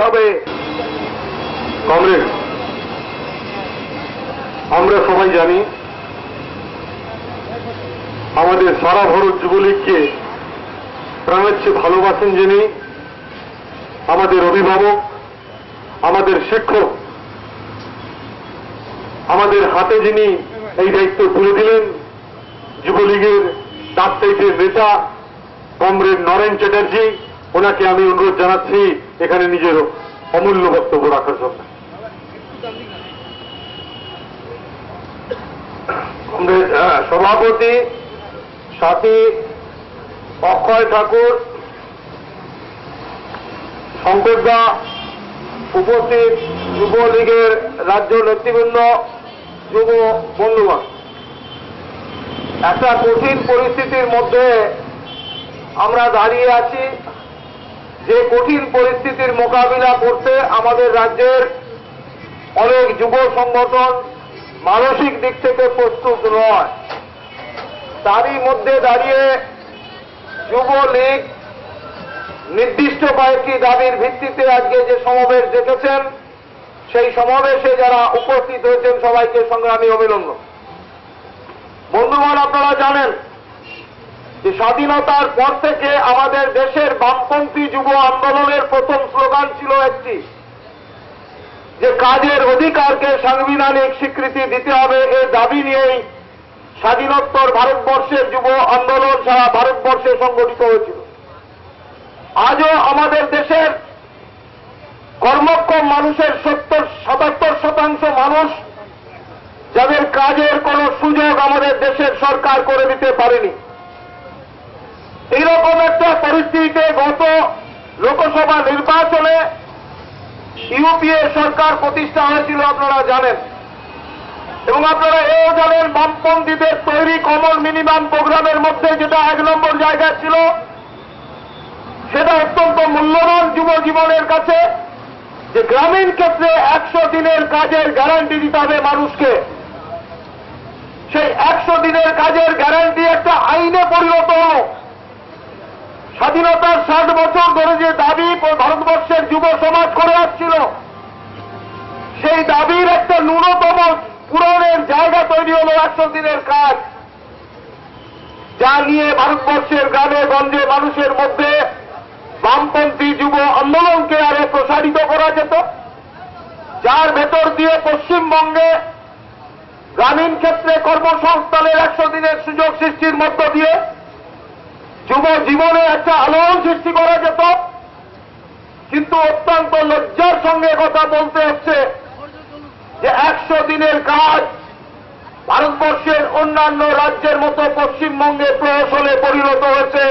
হবে। কমরেড, আমরা সবাই জানি আমাদের সারা ভারত যুবলীগকে প্রাণের চেয়ে ভালোবাসেন যিনি, আমাদের অভিভাবক, আমাদের শিক্ষক, আমাদের হাতে যিনি এই দায়িত্ব তুলে দিলেন, যুবলীগের ডাকসাইটের নেতা কমরেড নরেন চ্যাটার্জি, ওনাকে আমি অনুরোধ জানাচ্ছি এখানে নিজের অমূল্য বক্তব্য রাখার জন্য। কমরেড সভাপতি সাথী অক্ষয় ঠাকুর, শঙ্করদা, উপস্থিত যুবলীগের রাজ্য নেতৃবৃন্দ, যুব বন্ধুগণ, একটা কঠিন পরিস্থিতির মধ্যে আমরা দাঁড়িয়ে আছি। যে কঠিন পরিস্থিতির মোকাবিলা করতে আমাদের রাজ্যের অনেক যুব সংগঠন মানসিক দিক থেকে প্রস্তুত নয়, তারই মধ্যে দাঁড়িয়ে যুবলীগ নির্দিষ্ট কয়েকটি দাবির ভিত্তিতে আজকে যে সমাবেশ ডেকেছেন, সেই সমাবেশে যারা উপস্থিত হয়েছেন সবাইকে সংগ্রামী অভিনন্দন। বন্ধুগণ, আপনারা জানেন যে স্বাধীনতার পর থেকে আমাদের দেশের বামপন্থী যুব আন্দোলনের প্রথম স্লোগান ছিল একটি, যে কাজের অধিকারকে সাংবিধানিক স্বীকৃতি দিতে হবে। এই দাবি নিয়েই স্বাধীনোত্তর ভারতবর্ষের যুব আন্দোলন সারা ভারতবর্ষে সংগঠিত হয়েছিল। আজও আমাদের দেশের কর্মক্ষম মানুষের 70-77% মানুষ যাদের কাজের কোনো সুযোগ আমাদের দেশের সরকার করে দিতে পারেনি। এইরকম একটা পরিস্থিতিতে গত লোকসভা নির্বাচনে ইউপিএ সরকার প্রতিষ্ঠা হয়েছিল, আপনারা জানেন। এবং আপনারা এও জানেন বামপন্থীদের তৈরি কমন মিনিমাম প্রোগ্রামের মধ্যে যেটা 1 নম্বর জায়গায় ছিল, সেটা অত্যন্ত মূল্যবান যুব জীবনের কাছে, যে গ্রামীণ ক্ষেত্রে 100 দিনের কাজের গ্যারান্টি দিতে হবে মানুষকে। সেই 100 দিনের কাজের গ্যারান্টি একটা আইনে পরিণত হল। স্বাধীনতার 60 বছর ধরে যে দাবি ভারতবর্ষের যুব সমাজ করে আসছিল, সেই দাবির একটা ন্যূনতম পূরণের জায়গা তৈরি হল 100 দিনের কাজ, যা নিয়ে ভারতবর্ষের গ্রামে গঞ্জে মানুষের মধ্যে বামপন্থী যুব আন্দোলনকে আরো প্রসারিত করা যেত, যার ভেতর দিয়ে পশ্চিমবঙ্গে গ্রামীণ ক্ষেত্রে কর্মসংস্থানের 100 দিনের সুযোগ সৃষ্টির মধ্য দিয়ে যুব জীবনে একটা আলোড়ন সৃষ্টি করা যেত। কিন্তু অত্যন্ত লজ্জার সঙ্গে কথা বলতে হচ্ছে যে 100 দিনের কাজ ভারতবর্ষের অন্যান্য রাজ্যের মতো পশ্চিমবঙ্গে প্রহসনে পরিণত হয়েছে।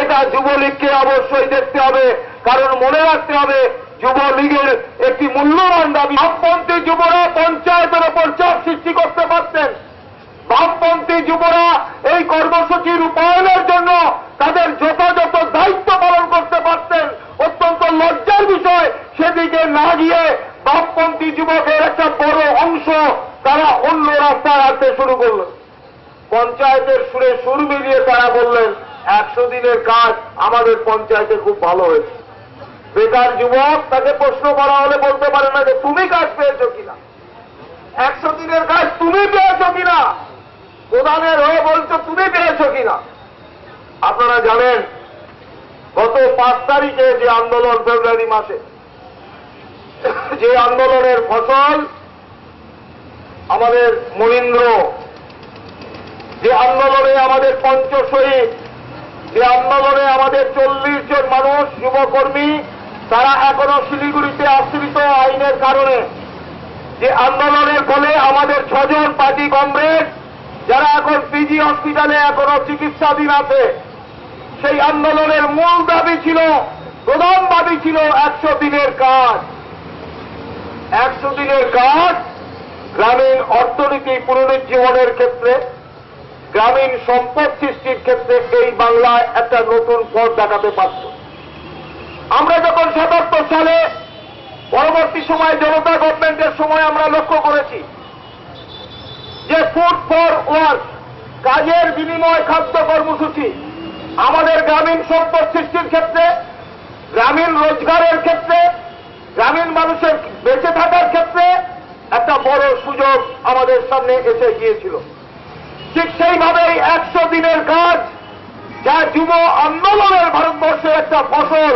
এটা যুবলীগকে অবশ্যই দেখতে হবে, কারণ মনে রাখতে হবে যুবলীগের একটি মূল্যবান দাবি। বামপন্থী যুবরা পঞ্চায়েতের ওপর চাপ সৃষ্টি করতে পারতেন, বামপন্থী যুবরা এই কর্মসূচি রূপায়ণের জন্য তাদের যথাযথ দায়িত্ব পালন করতে পারতেন। অত্যন্ত লজ্জার বিষয়, সেদিকে না গিয়ে বামপন্থী যুবকের একটা বড় অংশ তারা অন্য রাস্তায় হাঁটতে শুরু করলেন। পঞ্চায়েতের সুরে সুর মিলিয়ে তারা বললেন 100 দিনের কাজ আমাদের পঞ্চায়েতে খুব ভালো হয়েছে। বেকার যুবক, তাকে প্রশ্ন করা হলে বলতে পারে না যে তুমি কাজ পেয়েছো কিনা, 100 দিনের কাজ তুমি পেয়েছো কিনা, প্রধানের হয়ে বলছো তুমি পেয়েছো কিনা। আপনারা জানেন গত 5 তারিখে যে আন্দোলন, ফেব্রুয়ারি মাসে যে আন্দোলনের ফসল আমাদের মনীন্দ্র, যে আন্দোলনে আমাদের পঞ্চশহীদ, যে আন্দোলনে আমাদের 40 জন মানুষ যুবকর্মী তারা এখনো শিলিগুড়িতে আশ্রিত আইনের কারণে, যে আন্দোলনের ফলে আমাদের 6 জন পার্টি কমরেড যারা এখন পিজি হসপিটালে এখনো চিকিৎসাধীন আছে, সেই আন্দোলনের মূল দাবি ছিল, প্রধান দাবি ছিল 100 দিনের কাজ। 100 দিনের কাজ গ্রামীণ অর্থনীতি পুনরুজ্জীবনের ক্ষেত্রে, গ্রামীণ সম্পদ সৃষ্টির ক্ষেত্রে এই বাংলায় একটা নতুন পথ দেখাতে পারত। আমরা যখন 77 সালে পরবর্তী সময় জনতা গভর্নমেন্টের সময় আমরা লক্ষ্য করেছি যে ফুড ফর ওয়ার্ক, কাজের বিনিময় খাদ্য কর্মসূচি আমাদের গ্রামীণ সম্পদ সৃষ্টির ক্ষেত্রে, গ্রামীণ রোজগারের ক্ষেত্রে, গ্রামীণ মানুষের বেঁচে থাকার ক্ষেত্রে একটা বড় সুযোগ আমাদের সামনে এসে গিয়েছিল। ঠিক সেইভাবেই 100 দিনের কাজ, যা যুব আন্দোলনের ভারতবর্ষের একটা ফসল।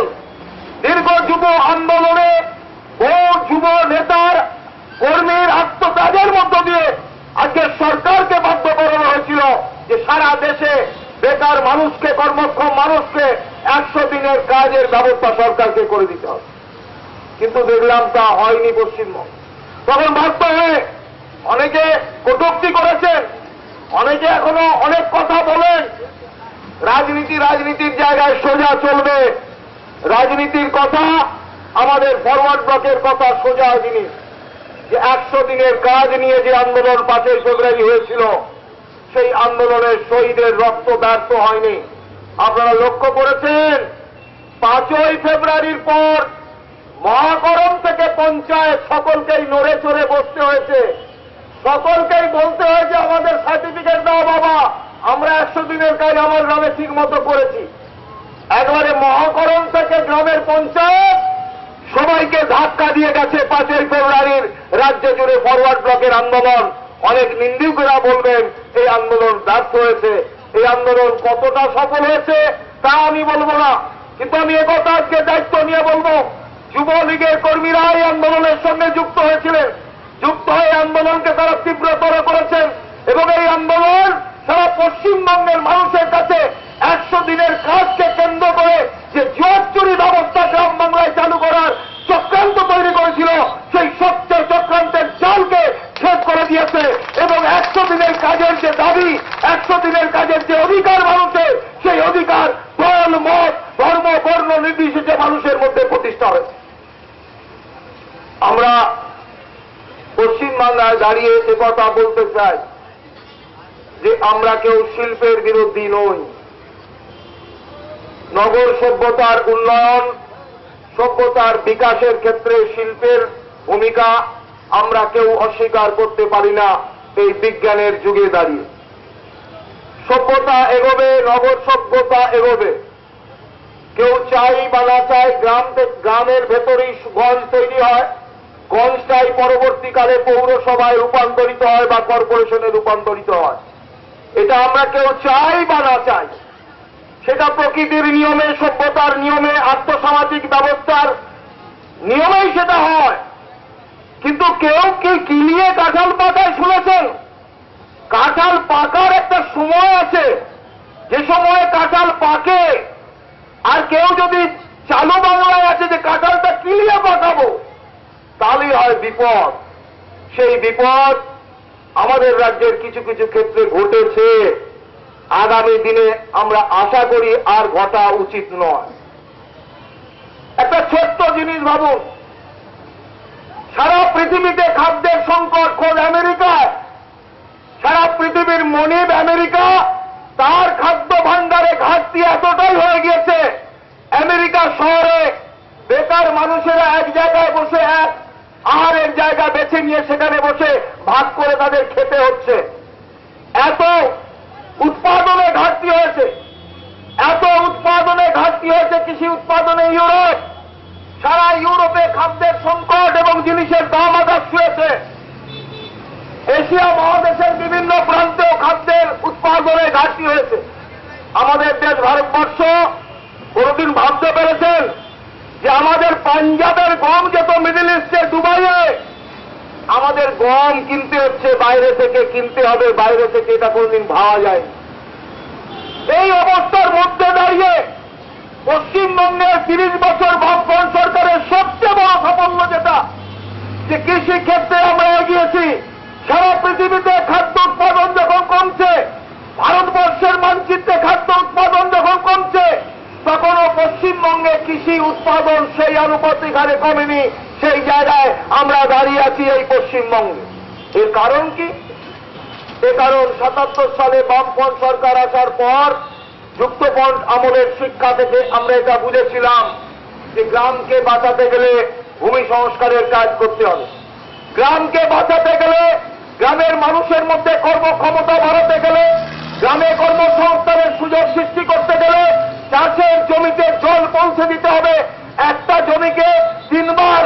দীর্ঘ যুব আন্দোলনে বহু যুব নেতার কর্মীর আত্মত্যাগের মধ্য দিয়ে আজকে সরকারকে বাধ্য করানো হয়েছিল যে সারা দেশে বেকার মানুষকে, কর্মক্ষম মানুষকে 100 দিনের কাজের ব্যবস্থা সরকারকে করে দিতে হবে। কিন্তু দেখলাম তা হয়নি পশ্চিমবঙ্গ। তখন বাধ্য হয়ে অনেকে কটূক্তি করেছেন, অনেকে এখনো অনেক কথা বলেন। রাজনীতির জায়গায় সোজা চলবে। রাজনীতির কথা, আমাদের ফরওয়ার্ড ব্লকের কথা সোজা জিনিস। যে 100 দিনের কাজ নিয়ে যে আন্দোলন 5ই ফেব্রুয়ারি হয়েছিল, সেই আন্দোলনের শহীদের রক্ত ব্যর্থ হয়নি। আপনারা লক্ষ্য করেছেন 5ই ফেব্রুয়ারির পর মহাকরণ থেকে পঞ্চায়েত সকলকেই নড়ে চড়ে বসতে হয়েছে, সকলকেই বলতে হয়েছে আমাদের সার্টিফিকেট দাও বাবা, আমরা 100 দিনের কাজ আমার গ্রামে ঠিক মতো করেছি। একবারে মহাকরণ থেকে গ্রামের পঞ্চায়েত সবাইকে ধাক্কা দিয়ে গেছে 5ই ফেব্রুয়ারির রাজ্য জুড়ে ফরওয়ার্ড ব্লকের আন্দোলন। অনেক নিন্দুকেরা বলবেন এই আন্দোলন ব্যর্থ হয়েছে। এই আন্দোলন কতটা সফল হয়েছে তা আমি বলবো না, কিন্তু আমি একথা আজকে দায়িত্ব নিয়ে বলবো, যুবলীগের কর্মীরা এই আন্দোলনের সঙ্গে যুক্ত হয়েছিলেন। যুক্ত হয়ে আন্দোলনকে তারা তীব্রতর করেছেন এবং এই আন্দোলন সারা পশ্চিমবঙ্গের মানুষের কাছে 100 দিনের কাজকে কেন্দ্র করে যে জুয়াচুরি ব্যবস্থা গ্রাম বাংলায় চালু করার চক্রান্ত তৈরি করেছিল, সেই সত্য চক্রান্তের জালকে শেষ করে দিয়েছে এবং 100 দিনের কাজের যে দাবি, 100 দিনের কাজের যে অধিকার মানুষের, সেই অধিকার দল, মত, ধর্ম, বর্ণ নির্বিশেষে মানুষের মধ্যে প্রতিষ্ঠা হয়েছে। আমরা পশ্চিমবাংলায় দাঁড়িয়ে কথা বলতে চাই যে আমরা কেউ শিল্পের বিরোধী নই। নগর সভ্যতার উন্নয়ন, সভ্যতার বিকাশের ক্ষেত্রে শিল্পের ভূমিকা আমরা কেউ অস্বীকার করতে পারি না। এই বিজ্ঞানের যুগে দাঁড়িয়ে সভ্যতা এগোবে, নগর সভ্যতা এগোবে। কেউ চাই বা না চাই, গ্রামের ভেতরেই গঞ্জ তৈরি হয়, গঞ্জটাই পরবর্তীকালে পৌরসভায় রূপান্তরিত হয় বা কর্পোরেশনে রূপান্তরিত হয়। এটা আমরা কেউ চাই বা না চাই, সেটা প্রকৃতির নিয়মে, সভ্যতার নিয়মে, আর্থসামাজিক ব্যবস্থার নিয়মেই সেটা হয়। কিন্তু কেউ কি কিলিয়ে কাঁঠাল পাকায় শুনেছেন? কাঁঠাল পাকার একটা সময় আছে, যে সময়ে কাঁঠাল পাকে। আর কেউ যদি চালু বাংলায় আছে যে কাঁঠালটা কিলিয়ে পাকাবো, তাহলেই হয় বিপদ। সেই বিপদ আমাদের রাজ্যের কিছু কিছু ক্ষেত্রে ঘটেছে, আগামী দিনে আমরা আশা করি আর ঘটা উচিত নয়। একটা ছোট্ট জিনিস ভাবুন, সারা পৃথিবীতে খাদ্যের সংকট, খোঁজ আমেরিকায়, সারা পৃথিবীর মনিব আমেরিকা, তার খাদ্য ভাণ্ডারে ঘাটতি এতটাই হয়ে গিয়েছে, আমেরিকা শহরে বেকার মানুষেরা এক জায়গায় বসে এক আহারের জায়গা বেছে নিয়ে সেখানে বসে ভাগ করে তাদের খেতে হচ্ছে। এত উৎপাদনে ঘাটতি হয়েছে, এত উৎপাদনে ঘাটতি হয়েছে কৃষি উৎপাদনে। ইউরোপ, সারা ইউরোপে খাদ্যের সংকট এবং জিনিসের দাম আকাশ ছুঁয়েছে। এশিয়া মহাদেশের বিভিন্ন প্রান্তেও খাদ্যের উৎপাদনে ঘাটতি হয়েছে। আমাদের দেশ ভারতবর্ষ কোনদিন ভাবতে পেরেছেন যে আমাদের পাঞ্জাবের গম যেত মিডল ইস্টে, দুবাইয়ে, আমাদের গম কিনতে হচ্ছে বাইরে থেকে, কিনতে হবে বাইরে থেকে, এটা কোনদিন ভাবা যায়। এই অবস্থার মধ্যে দাঁড়িয়ে পশ্চিমবঙ্গের 30 বছর বামফ্রন্ট সরকারের সবচেয়ে বড় সাফল্য যেটা, যে কৃষি ক্ষেত্রে আমরা এগিয়েছি। সারা পৃথিবীতে খাদ্য উৎপাদন যখন কমছে, ভারতবর্ষের মানচিত্রে খাদ্য উৎপাদন যখন কমছে, তখনও পশ্চিমবঙ্গে কৃষি উৎপাদন সেই আনুপাতিক হারে কমেনি। সেই জায়গায় আমরা দাঁড়িয়ে আছি এই পশ্চিমবঙ্গে। এর কারণ কি? এ কারণ 77 সালে বামফ্রন্ট সরকার আসার পর যুক্তফ্রন্ট আমলের শিক্ষা থেকে আমরা এটা বুঝেছিলাম যে গ্রামকে বাঁচাতে গেলে ভূমি সংস্কারের কাজ করতে হবে। গ্রামকে বাঁচাতে গেলে, গ্রামের মানুষের মধ্যে কর্মক্ষমতা বাড়াতে গেলে, গ্রামে কর্মসংস্থানের সুযোগ সৃষ্টি করতে গেলে চাষের জমিতে জল পৌঁছে দিতে হবে। একটা জমিকে 3 বার